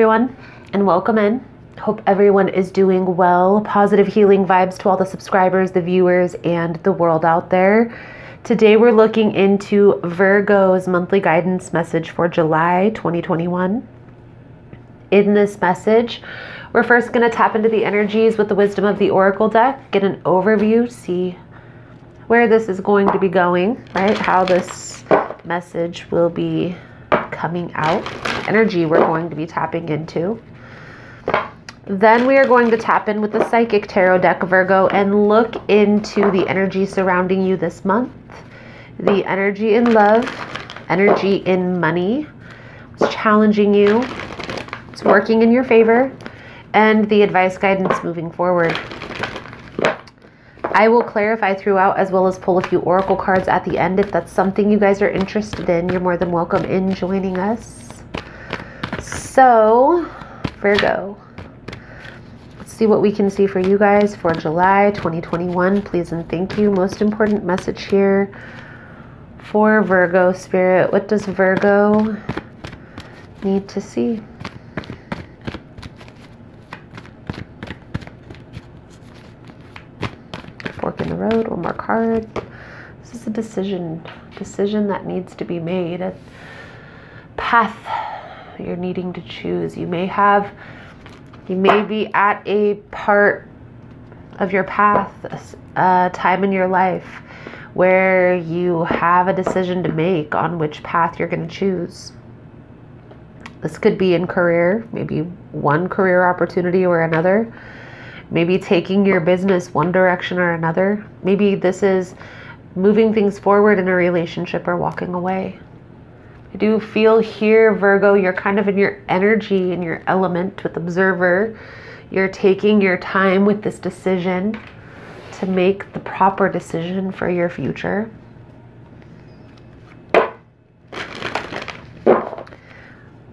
everyone, and welcome in. Hope everyone is doing well. Positive healing vibes to all the subscribers, the viewers, and the world out there. Today we're looking into Virgo's monthly guidance message for July 2021. In this message, we're first going to tap into the energies with the wisdom of the Oracle deck, get an overview, see where this is going to be going, right? How this message will be coming out, energy we're going to be tapping into. Then we are going to tap in with the Psychic Tarot deck, Virgo, and look into the energy surrounding you this month. The energy in love, energy in money, what's challenging you, it's working in your favor, and the advice guidance moving forward. I will clarify throughout as well as pull a few oracle cards at the end. If that's something you guys are interested in, you're more than welcome in joining us. So, Virgo, let's see what we can see for you guys for July 2021. Please and thank you. Most important message here for Virgo Spirit. What does Virgo need to see? Fork in the road, one more card. This is a decision that needs to be made, a path you're needing to choose. You may be at a part of your path, a time in your life where you have a decision to make on which path you're going to choose. This could be in career, maybe one career opportunity or another. Maybe taking your business one direction or another. Maybe this is moving things forward in a relationship or walking away. I do feel here, Virgo, you're kind of in your energy, in your element with Observer. You're taking your time with this decision to make the proper decision for your future.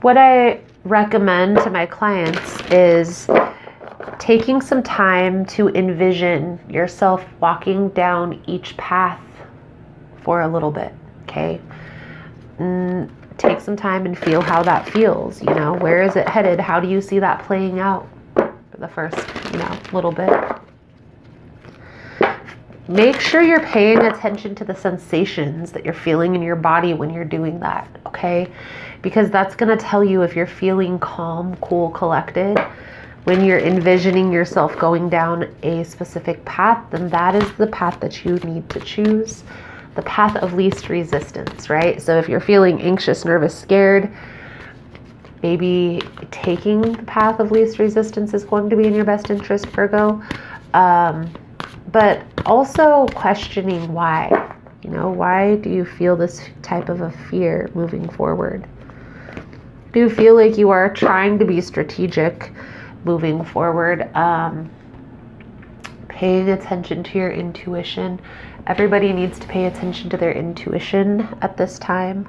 What I recommend to my clients is taking some time to envision yourself walking down each path for a little bit, okay? Take some time and feel how that feels, you know, where is it headed? How do you see that playing out for the first, little bit? Make sure you're paying attention to the sensations that you're feeling in your body when you're doing that, okay? Because that's going to tell you if you're feeling calm, cool, collected. When you're envisioning yourself going down a specific path, then that is the path that you need to choose. The path of least resistance, right? So if you're feeling anxious, nervous, scared, maybe taking the path of least resistance is going to be in your best interest, Virgo. But also questioning why. Why do you feel this type of a fear moving forward? Do you feel like you are trying to be strategic moving forward, paying attention to your intuition? Everybody needs to pay attention to their intuition at this time.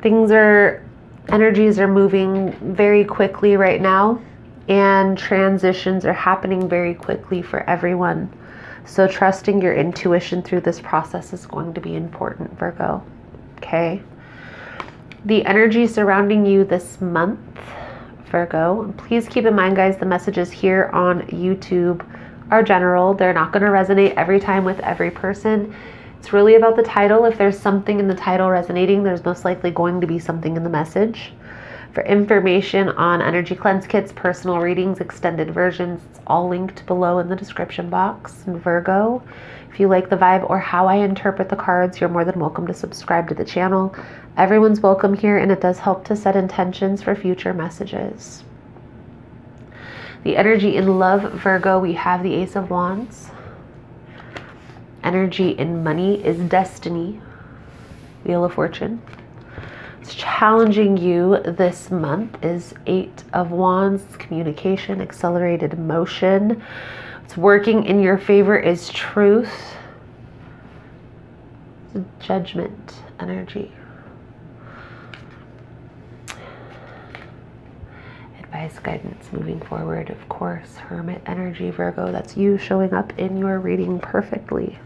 Energies are moving very quickly right now, and transitions are happening very quickly for everyone. So trusting your intuition through this process is going to be important, Virgo. Okay. The energy surrounding you this month, Virgo. Please keep in mind, guys, the messages here on YouTube are general. They're not going to resonate every time with every person. It's really about the title. If there's something in the title resonating, there's most likely going to be something in the message. For information on energy cleanse kits, personal readings, extended versions, it's all linked below in the description box. And Virgo, if you like the vibe or how I interpret the cards, you're more than welcome to subscribe to the channel. Everyone's welcome here, and it does help to set intentions for future messages. The energy in love, Virgo, we have the Ace of Wands. Energy in money is Destiny, Wheel of Fortune. What's challenging you this month is Eight of Wands, communication, accelerated emotion. What's working in your favor is Truth. It's Judgment energy. Advice, guidance moving forward, of course. Hermit energy, Virgo, that's you showing up in your reading perfectly.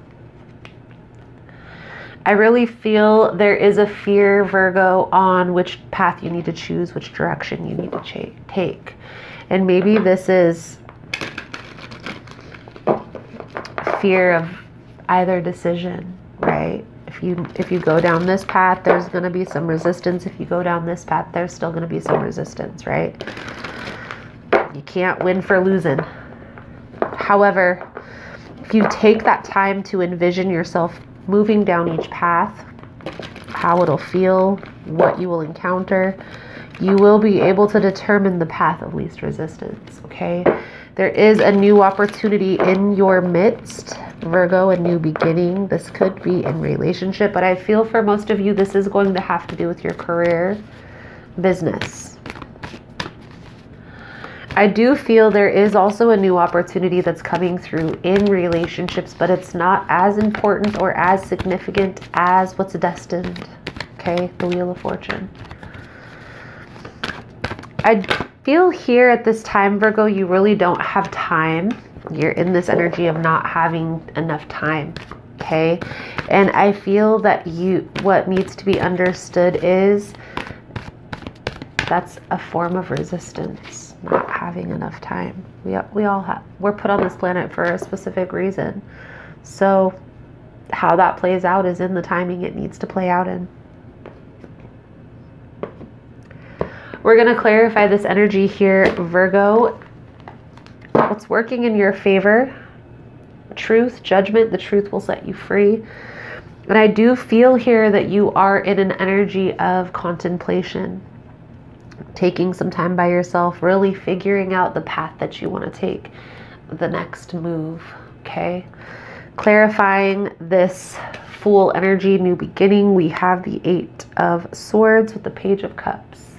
I really feel there is a fear, Virgo, on which path you need to choose, which direction you need to take. And maybe this is fear of either decision, right? If you go down this path, there's going to be some resistance. If you go down this path, there's still going to be some resistance, right? You can't win for losing. However, if you take that time to envision yourself moving down each path, how it'll feel, what you will encounter, you will be able to determine the path of least resistance, okay? There is a new opportunity in your midst, Virgo, a new beginning. This could be in relationship, but I feel for most of you, this is going to have to do with your career, business. I do feel there is also a new opportunity that's coming through in relationships, but it's not as important or as significant as what's destined. Okay, the Wheel of Fortune. I feel here at this time, Virgo, you really don't have time. You're in this energy of not having enough time. Okay, and I feel that what needs to be understood is that's a form of resistance. Not having enough time. We all have. We're put on this planet for a specific reason. So how that plays out is in the timing it needs to play out in. We're going to clarify this energy here, Virgo. What's working in your favor? Truth, judgment. The truth will set you free. And I do feel here that you are in an energy of contemplation. Taking some time by yourself, really figuring out the path that you want to take, the next move, okay? Clarifying this Fool energy, new beginning, we have the 8 of Swords with the Page of Cups.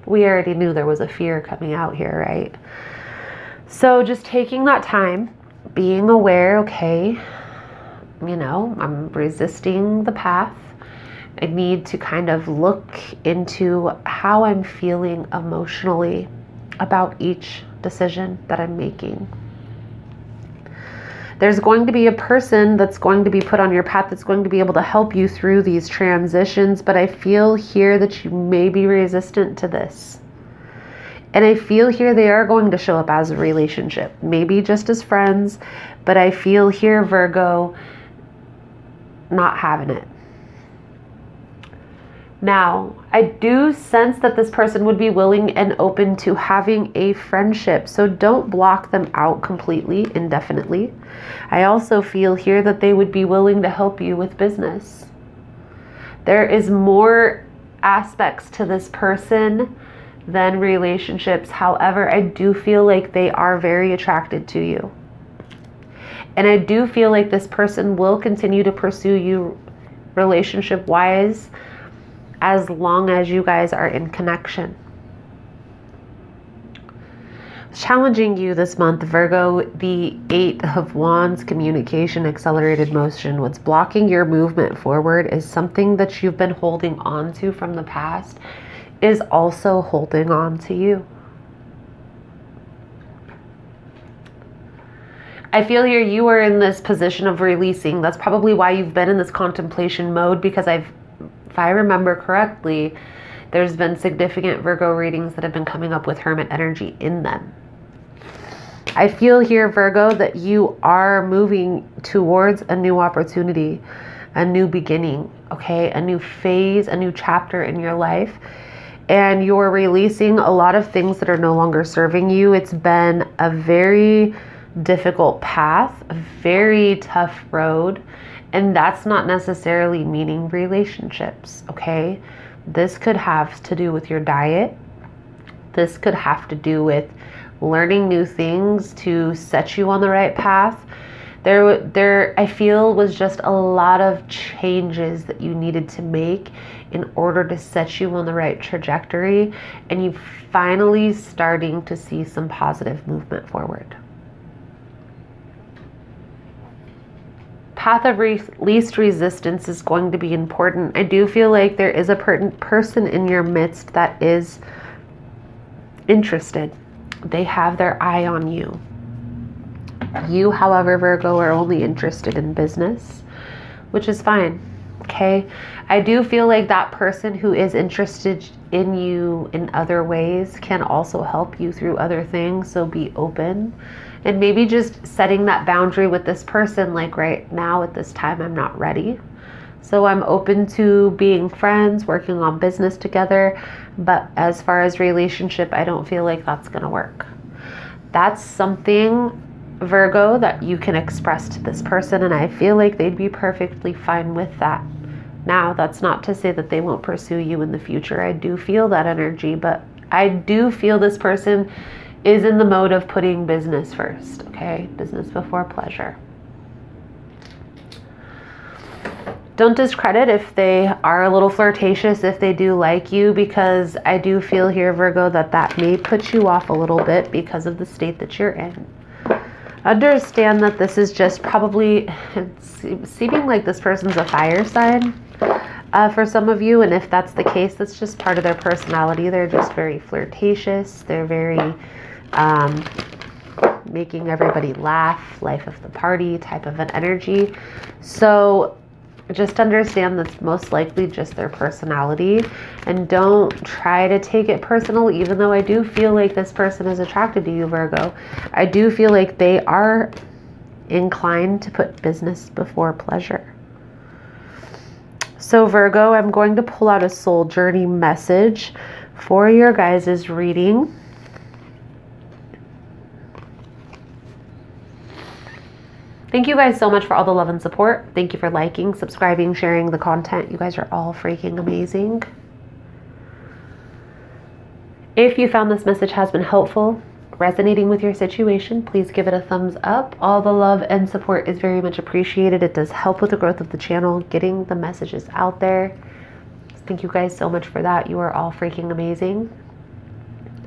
We already knew there was a fear coming out here, right? So just taking that time, being aware, okay, you know, I'm resisting the path. I need to kind of look into how I'm feeling emotionally about each decision that I'm making. There's going to be a person that's going to be put on your path that's going to be able to help you through these transitions, but I feel here that you may be resistant to this. And I feel here they are going to show up as a relationship, maybe just as friends, but I feel here, Virgo, not having it. Now, I do sense that this person would be willing and open to having a friendship, so don't block them out completely, indefinitely. I also feel here that they would be willing to help you with business. There is more aspects to this person than relationships. However, I do feel like they are very attracted to you. And I do feel like this person will continue to pursue you relationship-wise as long as you guys are in connection. Challenging you this month, Virgo, the 8 of Wands, communication, accelerated motion. What's blocking your movement forward is something that you've been holding on to from the past is also holding on to you. I feel here you are in this position of releasing. That's probably why you've been in this contemplation mode, because if I remember correctly, there's been significant Virgo readings that have been coming up with Hermit energy in them. I feel here, Virgo, that you are moving towards a new opportunity, a new beginning, okay? A new phase, a new chapter in your life. And you're releasing a lot of things that are no longer serving you. It's been a very difficult path, a very tough road. And that's not necessarily meaning relationships, okay? This could have to do with your diet. This could have to do with learning new things to set you on the right path. There, I feel, was just a lot of changes that you needed to make in order to set you on the right trajectory. And you're finally starting to see some positive movement forward. Path of least resistance is going to be important. I do feel like there is a person in your midst that is interested. They have their eye on you. You, however, Virgo, are only interested in business, which is fine. Okay. I do feel like that person who is interested in you in other ways can also help you through other things. So be open, and maybe just setting that boundary with this person. Like right now at this time, I'm not ready. So I'm open to being friends, working on business together. But as far as relationship, I don't feel like that's going to work. That's something, Virgo, that you can express to this person. And I feel like they'd be perfectly fine with that. Now, that's not to say that they won't pursue you in the future. I do feel that energy, but I do feel this person is in the mode of putting business first, okay? Business before pleasure. Don't discredit if they are a little flirtatious, if they do like you, because I do feel here, Virgo, that may put you off a little bit because of the state that you're in. Understand that this is just probably, it's seeming like this person's a fire sign for some of you. And if that's the case, that's just part of their personality. They're just very flirtatious. They're very making everybody laugh, life of the party type of an energy. So just understand that's most likely just their personality, and don't try to take it personal. Even though I do feel like this person is attracted to you, Virgo, I do feel like they are inclined to put business before pleasure. So Virgo, I'm going to pull out a soul journey message for your guys' reading. Thank you guys so much for all the love and support. Thank you for liking, subscribing, sharing the content. You guys are all freaking amazing. If you found this message has been helpful, resonating with your situation, please give it a thumbs up. All the love and support is very much appreciated. It does help with the growth of the channel, getting the messages out there. Thank you guys so much for that. You are all freaking amazing.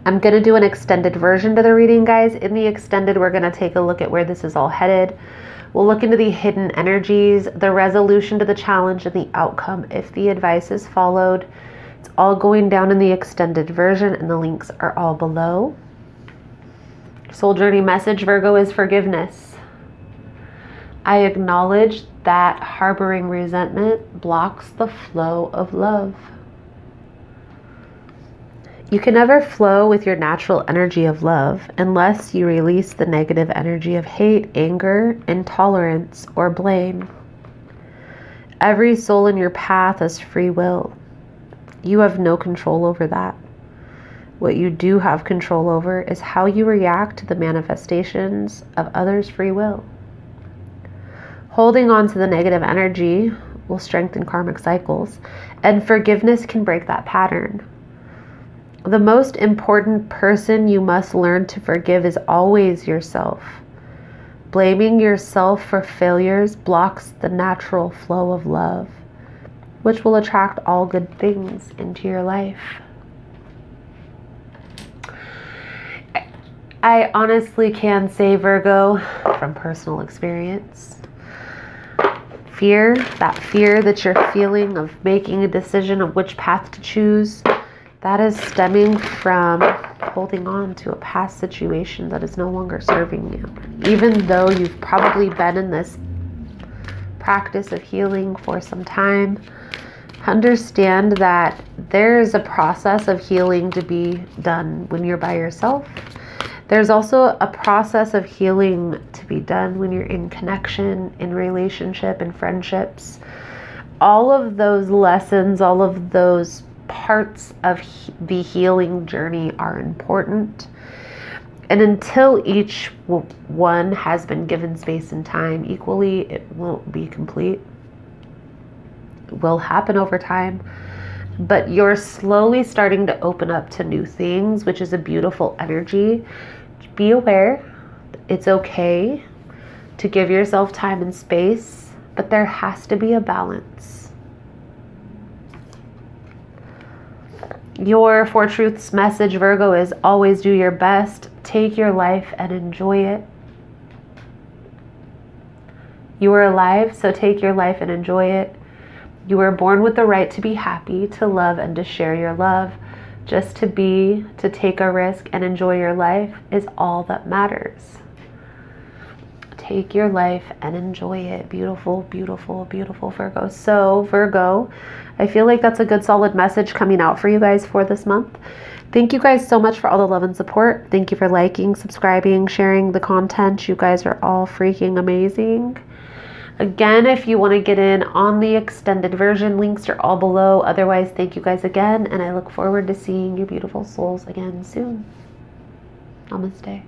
I'm going to do an extended version to the reading, guys. In the extended, we're going to take a look at where this is all headed. We'll look into the hidden energies, the resolution to the challenge, and the outcome if the advice is followed. It's all going down in the extended version, and the links are all below. Soul journey message, Virgo, is forgiveness. I acknowledge that harboring resentment blocks the flow of love. You can never flow with your natural energy of love unless you release the negative energy of hate, anger, intolerance, or blame. Every soul in your path has free will. You have no control over that. What you do have control over is how you react to the manifestations of others' free will. Holding on to the negative energy will strengthen karmic cycles, and forgiveness can break that pattern. The most important person you must learn to forgive is always yourself. Blaming yourself for failures blocks the natural flow of love, which will attract all good things into your life. I honestly can say, Virgo, from personal experience, fear that you're feeling of making a decision of which path to choose, that is stemming from holding on to a past situation that is no longer serving you. Even though you've probably been in this practice of healing for some time, understand that there is a process of healing to be done when you're by yourself. There's also a process of healing to be done when you're in connection, in relationship, in friendships. All of those lessons, all of those parts of the healing journey are important. And until each one has been given space and time equally, it won't be complete. It will happen over time. But you're slowly starting to open up to new things, which is a beautiful energy. Be aware, it's okay to give yourself time and space, but there has to be a balance. Your Four Truths message, Virgo, is always do your best. Take your life and enjoy it. You are alive, so take your life and enjoy it. You were born with the right to be happy, to love, and to share your love. Just to be, to take a risk and enjoy your life is all that matters. Take your life and enjoy it. Beautiful, beautiful, beautiful, Virgo. So, Virgo, I feel like that's a good solid message coming out for you guys for this month. Thank you guys so much for all the love and support. Thank you for liking, subscribing, sharing the content. You guys are all freaking amazing. Again, if you want to get in on the extended version, links are all below. Otherwise, thank you guys again, and I look forward to seeing your beautiful souls again soon. Namaste.